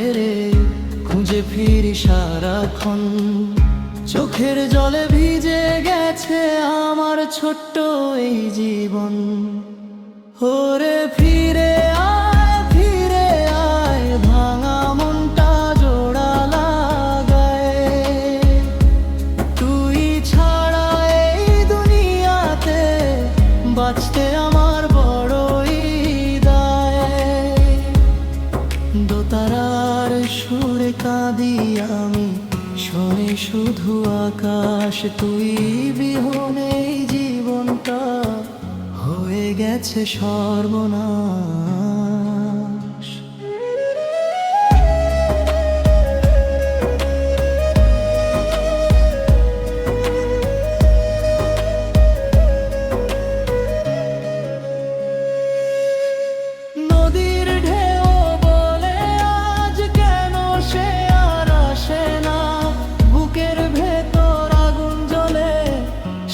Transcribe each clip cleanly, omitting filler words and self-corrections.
যায় রে, খুঁজে ফিরি সারাক্ষণ। চোখের জলে ভিজে গেছে আমার ছোট্ট এই জীবন। ওরে ফিরে আয়, ফিরে আয়, ভাঙা মনটা জোড়া লাগায়। তুই ছাড়া এই দুনিয়াতে বাঁচতে আমার বড়ই দায়। দোতারার সুরে কাঁদি আমি, শোনে শুধু আকাশ। তুই বিহনে এই জীবনটা হয়ে গেছে সর্বনাশ। নদীর ঢেউ বলে আজ কেন সে আর আসে না। বুকের ভেতর আগুন জ্বলে,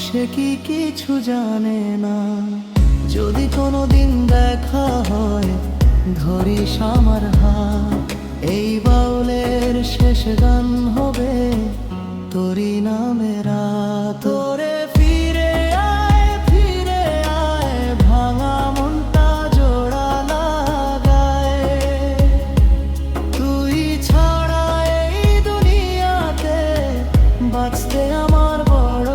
সে কি কিছু জানে না। যদি কোনোদিন দেখা হয়, ধরিস আমার হাত। এই বাউলের শেষ গান হবে তোরই নামে রাত। তোরে ফিরে আয়, ফিরে আয়, ভাঙা মনটা জোড়া লাগায়। তুই ছাড়া এই দুনিয়াতে বাঁচতে আমার বড়